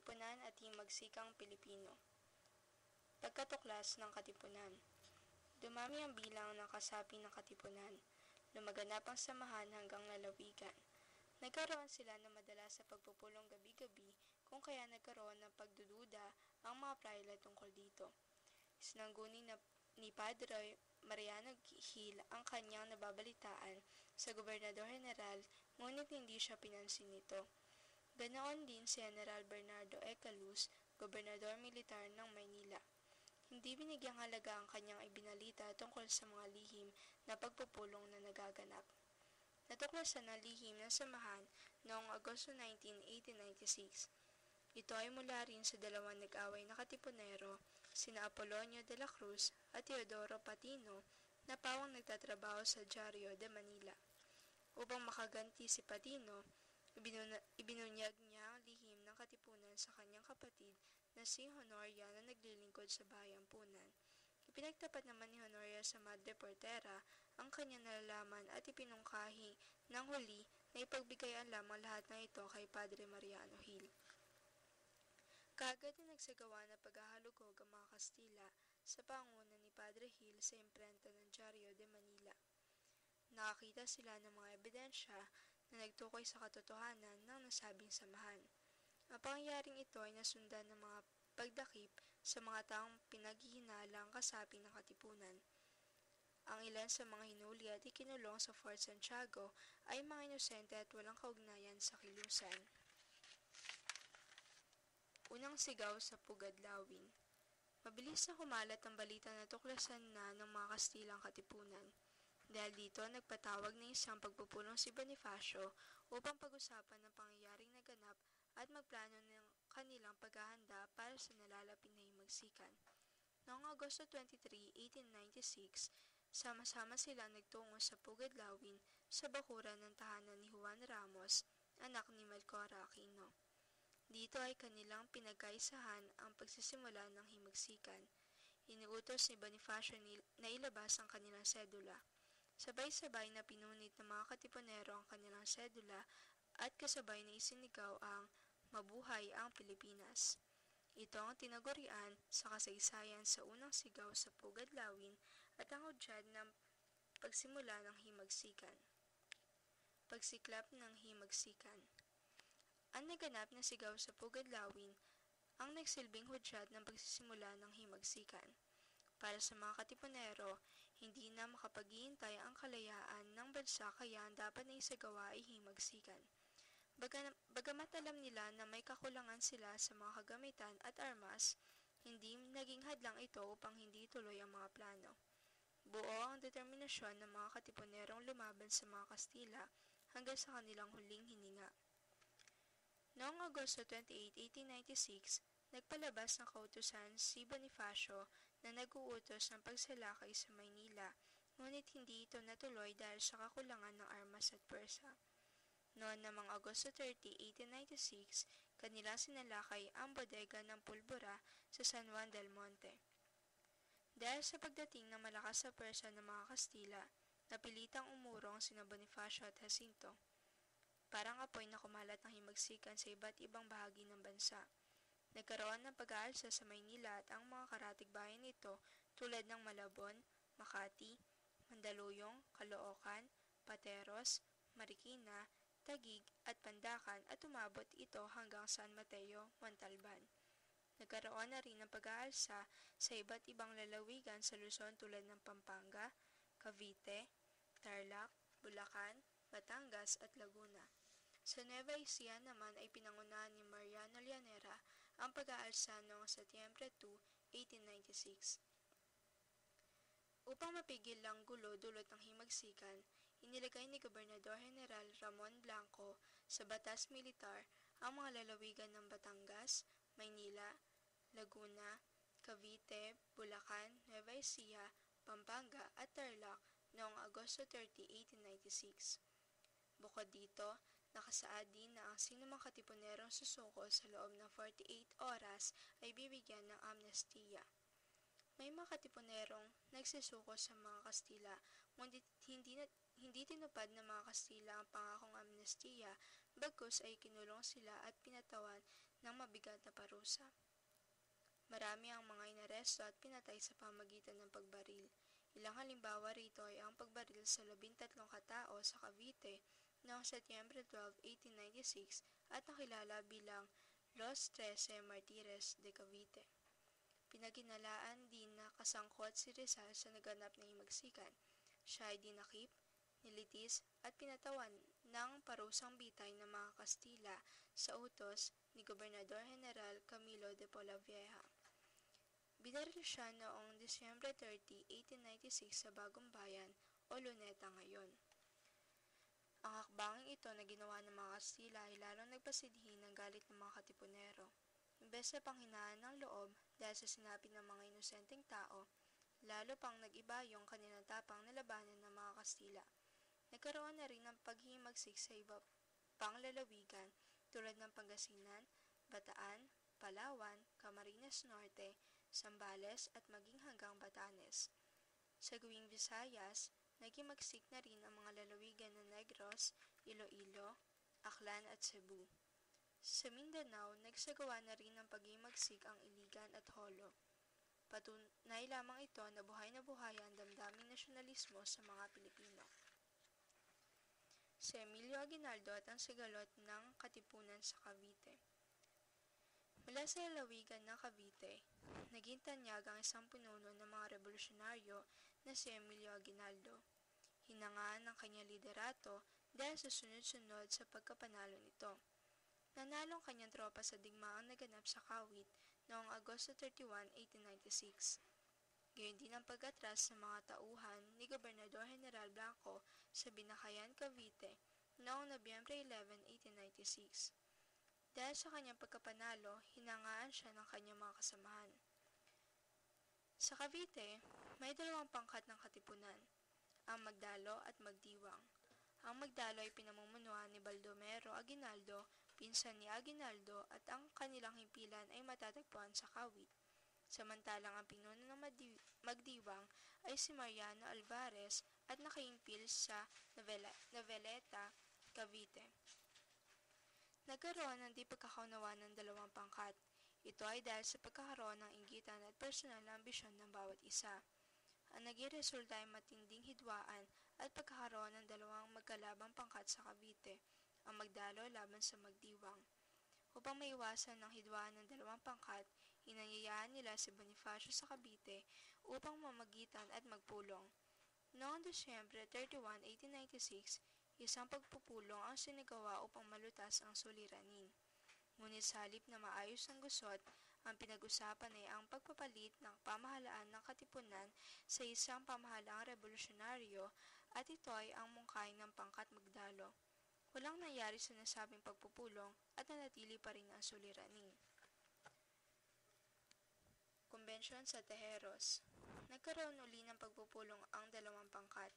Katipunan at Himagsikang Pilipino. Pagkatuklas ng Katipunan. Dumami ang bilang ng kasapi ng Katipunan. Lumaganap ang samahan hanggang lalawigan. Nagkaroon sila ng madalas sa pagpupulong gabi-gabi kung kaya nagkaroon ng pagdududa ang mga praile tungkol dito. Isinangguni ni Padre Mariano Gil ang kanyang nababalitaan sa Gobernador General, ngunit hindi siya pinansin nito. Ganoon din si General Bernardo Ecaluz, Gobernador Militar ng Maynila. Hindi binigyang halaga ang kanyang ibinalita tungkol sa mga lihim na pagpupulong na nagaganap. Natuklasan ang lihim ng samahan noong Agosto 19, 1896. Ito ay mula rin sa dalawang nag-away na katipunero, sina Apolonio de la Cruz at Teodoro Patino, na pawang nagtatrabaho sa Diario de Manila. Upang makaganti si Patino, ibinunyag niya ang lihim ng katipunan sa kanyang kapatid na si Honoria na naglilingkod sa bayang Punan. Ipinagtapat naman ni Honoria sa Madre Portera ang kanyang nalalaman at ipinungkahi ng huli na ipagbigayan lamang lahat ng ito kay Padre Mariano Gil. Kaagad na nagsagawa ng paghahalugog ang mga Kastila sa pangunguna ni Padre Gil sa imprenta ng Diario de Manila. Nakakita sila ng mga ebidensya na nagtukoy sa katotohanan ng nasabing samahan. Ang pangyayaring ito ay nasundan ng mga pagdakip sa mga taong pinaghihinalang kasapi ng Katipunan. Ang ilan sa mga hinuli at ikinulong sa Fort Santiago ay mga inosente at walang kaugnayan sa kilusan. Unang sigaw sa Pugadlawin. Mabilis na kumalat ang balita na tuklasan na ng mga Kastilang Katipunan. Dahil dito, nagpatawag ng isang pagpupulong si Bonifacio upang pag-usapan ng pangyayaring naganap at magplano ng kanilang paghahanda para sa nalalapit na himagsikan. Noong Agosto 23, 1896, sama-sama sila nagtungo sa Pugadlawin sa bakuran ng tahanan ni Juan Ramos, anak ni Melchora Aquino. Dito ay kanilang pinagkaisahan ang pagsisimula ng himagsikan. Inuutos ni Bonifacio na ilabas ang kanilang sedula. Sabay-sabay na pinunit ng mga katipunero ang kanilang sedula at kasabay na isinigaw ang Mabuhay ang Pilipinas. Ito ang tinagurian sa kasaysayan sa unang sigaw sa Pugadlawin at ang hudyat ng pagsimula ng himagsikan. Pagsiklap ng himagsikan. Ang naganap na sigaw sa Pugadlawin ang nagsilbing hudyat ng pagsisimula ng himagsikan. Para sa mga katipunero, hindi na makapaghihintay ang kalayaan ng bansa kaya ang dapat na isagawa ay himagsikan. Bagamat alam nila na may kakulangan sila sa mga kagamitan at armas, hindi naging hadlang ito upang hindi tuloy ang mga plano. Buo ang determinasyon ng mga katipunerong lumaban sa mga Kastila hanggang sa kanilang huling hininga. Noong Agosto 28, 1896, nagpalabas ng kautusan si Bonifacio na nag-uutos ng pagsalakay sa Maynila, ngunit hindi ito natuloy dahil sa kakulangan ng armas at pwersa. Noon namang Agosto 30, 1896, kanilang sinalakay ang bodega ng pulbura sa San Juan del Monte. Dahil sa pagdating ng malakas sa pwersa ng mga Kastila, napilitang umurong sina Bonifacio at Jacinto. Parang apoy na kumalat ng himagsikan sa iba't ibang bahagi ng bansa. Nagkaroon ng pag-aalsa sa Maynila at ang mga karatig bayan nito tulad ng Malabon, Makati, Mandaluyong, Caloocan, Pateros, Marikina, Taguig at Pandacan at umabot ito hanggang San Mateo, Montalban. Nagkaroon na rin ng pag-aalsa sa iba't ibang lalawigan sa Luzon tulad ng Pampanga, Cavite, Tarlac, Bulacan, Batangas at Laguna. Sa Nueva Ecija naman ay pinangunahan ni Mariano Llanera ang pag-aalsa noong Setyembre 2, 1896. Upang mapigil ang gulo dulot ng himagsikan, inilagay ni Gobernador General Ramon Blanco sa batas militar ang mga lalawigan ng Batangas, Maynila, Laguna, Cavite, Bulacan, Nueva Ecija, Pampanga at Tarlac noong Agosto 30, 1896. Bukod dito, nakasaad din na ang sinumang katipunerong susuko sa loob ng 48 oras ay bibigyan ng amnestiya. May mga katipunerong nagsisuko sa mga Kastila, ngunit hindi tinupad ng mga Kastila ang pangakong amnestiya, bagkus ay kinulong sila at pinatawan ng mabigat na parusa. Marami ang mga inaresto at pinatay sa pamagitan ng pagbaril. Ilang halimbawa rito ay ang pagbaril sa 13 katao sa Cavite noong Setyembre 12, 1896 at nakilala bilang Los 13 Martires de Cavite. Pinaghinalaan din na kasangkot si Rizal sa naganap na himagsikan. Siya ay dinakip, nilitis at pinatawan ng parusang bitay ng mga Kastila sa utos ni Gobernador General Camilo de Polavieja. Binaril siya noong Disyembre 30, 1896 sa Bagong Bayan o Luneta ngayon. Ang hakbanging ito na ginawa ng mga Kastila ay lalong nagpasidhi ng galit ng mga Katipunero. Imbes na panghinaan ng loob dahil sa sinapi ng mga inosenteng tao, lalo pang nag-iba yung kanilang tapang na labanan ng mga Kastila. Nagkaroon na rin ng paghihimagsik sa iba pang lalawigan tulad ng Pangasinan, Bataan, Palawan, Camarines Norte, Zambales at maging hanggang Batanes. Sa gawing Visayas, naghimagsik na rin ang mga lalawigan ng Negros, Iloilo, Aklan at Cebu. Sa Mindanao, nagsagawa na rin ng paghimagsik ang Iligan at Jolo. Patunay lamang ito na buhay ang damdaming nasyonalismo sa mga Pilipino. Si Emilio Aguinaldo at ang sigalot ng Katipunan sa Cavite. Mula sa lalawigan ng Cavite, naging tanyag ang isang pinuno ng mga revolusyonaryo na si Emilio Aguinaldo. Hinangaan ng kanyang liderato dahil sa sunod-sunod sa pagkapanalo nito. Nanalo ang kanyang tropa sa digmaang naganap sa Kawit noong Agosto 31, 1896. Gayon din ang pag-atras ng mga tauhan ni Gobernador General Blanco sa Binakayan, Cavite noong Nobyembre 11, 1896. Dahil sa kanyang pagkapanalo, hinangaan siya ng kanyang mga kasamahan. Sa Cavite, may dalawang pangkat ng Katipunan, ang Magdalo at Magdiwang. Ang Magdalo ay pinamumunuan ni Baldomero Aguinaldo, pinsan ni Aguinaldo, at ang kanilang himpilan ay matatagpuan sa Kawit. Samantalang ang pinuno ng Magdiwang ay si Mariano Alvarez at nakahimpil sa Noveleta, Cavite. Nagkaroon ng di pagkakaunawaan ng dalawang pangkat. Ito ay dahil sa pagkakaroon ng inggitan at personal na ambisyon ng bawat isa. Ang naging resulta ay matinding hidwaan at pagkakaroon ng dalawang magkalabang pangkat sa Cavite, ang Magdalo laban sa Magdiwang. Upang maiwasan ang hidwaan ng dalawang pangkat, hinanyayahan nila si Bonifacio sa Cavite upang mamagitan at magpulong. Noong Disyembre 31, 1896, isang pagpupulong ang sinigawa upang malutas ang suliranin. Ngunit sa halip na maayos ang gusot, ang pinag-usapan ay ang pagpapalit ng pamahalaan ng Katipunan sa isang pamahalaang revolusyonaryo at ito ay ang mungkahi ng pangkat Magdalo. Walang nangyari sa nasabing pagpupulong at nanatili pa rin ang suliranin. Kumbensyon sa Tejeros. Nagkaroon uli ng pagpupulong ang dalawang pangkat.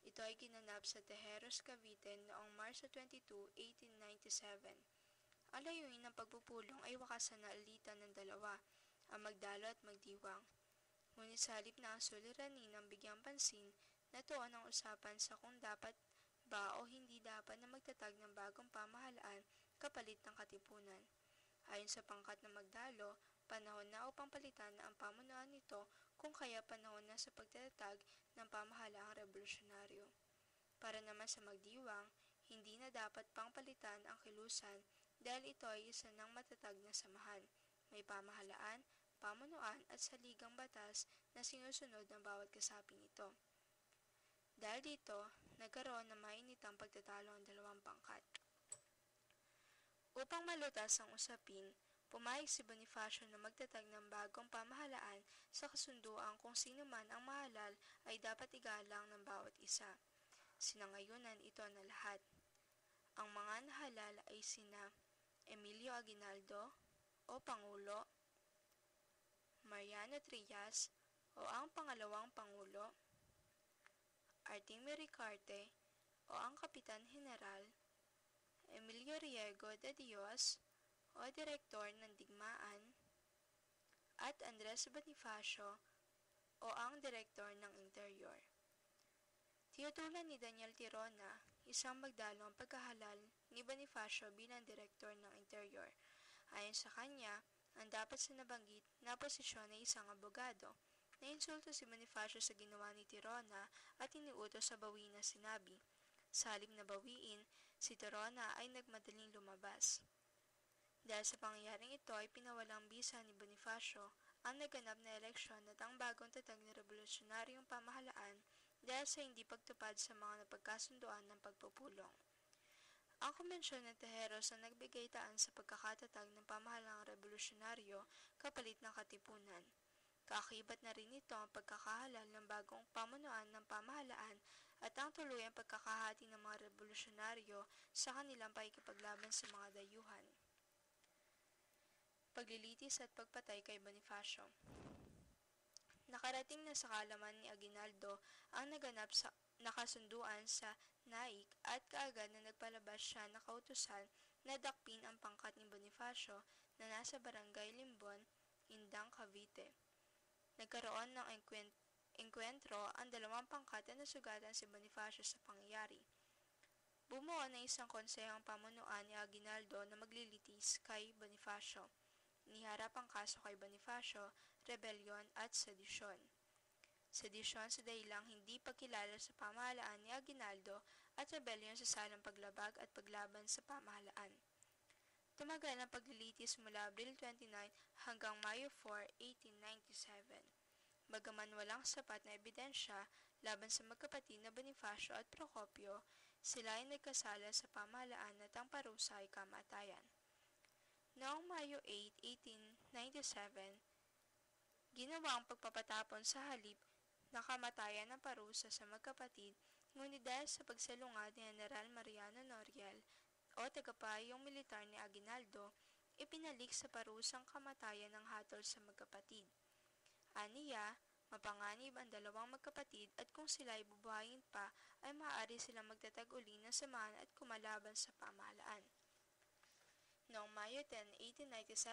Ito ay ginanap sa Tejeros, Cavite noong Marso 22, 1897. Ang layunin ng pagpupulong ay wakasan na alitan ng dalawa, ang Magdalo at Magdiwang. Ngunit sa halip na ang suliranin ang bigyang pansin, natuon ang usapan sa kung dapat ba o hindi dapat na magtatag ng bagong pamahalaan kapalit ng Katipunan. Ayon sa pangkat ng Magdalo, panahon na upang palitan ang pamunuan nito kung kaya panahon na sa pagtatag ng pamahalaang revolusyonaryo. Para naman sa Magdiwang, hindi na dapat pang palitan ang kilusan dahil ito ay isa ng matatag na samahan, may pamahalaan, pamunuan at saligang batas na sinusunod ng bawat kasapi nito. Dahil dito, nagkaroon ng mainitang pagtatalo ang dalawang pangkat. Upang malutas ang usapin, pumayag si Bonifacio na magtatag ng bagong pamahalaan sa kasunduan kung sino man ang mahalal ay dapat igalang ng bawat isa. Sinangayunan ito na lahat. Ang mga nahalal ay sina Emilio Aguinaldo o Pangulo, Mariano Trias o ang pangalawang Pangulo, Artemio Ricarte o ang Kapitan General, Emilio Riego de Dios o Direktor ng Digmaan, at Andres Bonifacio o ang Direktor ng Interior. Tinutulan ni Daniel Tirona, isang Magdalo ang pagkahalal ni Bonifacio bilang Direktor ng Interior, Ayon sa kanya, ang dapat sa nabanggit na posisyon ay isang abogado. Nainsulto si Bonifacio sa ginawa ni Tirona at iniutos sa bawiin na sinabi. Sa halip na bawiin, si Tirona ay nagmadaling lumabas. Dahil sa pangyayaring ito ay pinawalang bisa ni Bonifacio ang naganap na eleksyon at ang bagong tatag na revolusyonaryong pamahalaan dahil sa hindi pagtupad sa mga napagkasunduan ng pagpupulong. Ang Konbensyon ng Tejeros ang nagbigay daan sa pagkakatatag ng pamahalaang revolusyonaryo kapalit ng katipunan. Kaakibat na rin ito ang pagkakahalal ng bagong pamunuan ng pamahalaan at ang tuluyang pagkakahati ng mga revolusyonaryo sa kanilang pakikipaglaban sa mga dayuhan. Paglilitis at pagpatay kay Bonifacio. Nakarating na sa kaalaman ni Aguinaldo ang naganap sa nakasunduan sa Naik at kaagad na nagpalabas siya ng kautusan na dakpin ang pangkat ni Bonifacio na nasa barangay Limbon, Indang, Cavite. Nagkaroon ng engkwentro ang dalawang pangkat at nasugatan si Bonifacio sa pangyayari. Bumuo na isang konsehong pamunuan ni Aguinaldo na maglilitis kay Bonifacio. Iniharap ang kaso kay Bonifacio, rebelyon at sedisyon. Sedisyon sa dahilang hindi pagkilala sa pamahalaan ni Aguinaldo at rebelyon sa salang paglabag at paglaban sa pamahalaan. Tumagal ang paglilitis mula Abril 29 hanggang Mayo 4, 1897. Bagaman walang sapat na ebidensya laban sa magkapatid na Bonifacio at Procopio, sila ay nagkasala sa pamahalaan at ang parusa ay kamatayan. Noong Mayo 8, 1897, ginawa ang pagpapatapon sa halip na kamatayan ng parusa sa magkapatid, ngunit dahil sa pagsalungat ni General Mariano Noriel o tagapayong militar ni Aguinaldo, ipinalik sa parusang kamatayan ng hatol sa magkapatid. Aniya, mapanganib ang dalawang magkapatid at kung sila ay bubuhayin pa ay maaari silang magtatag uli ng samahan at kumalaban sa pamahalaan. Noong Mayo 10, 1897,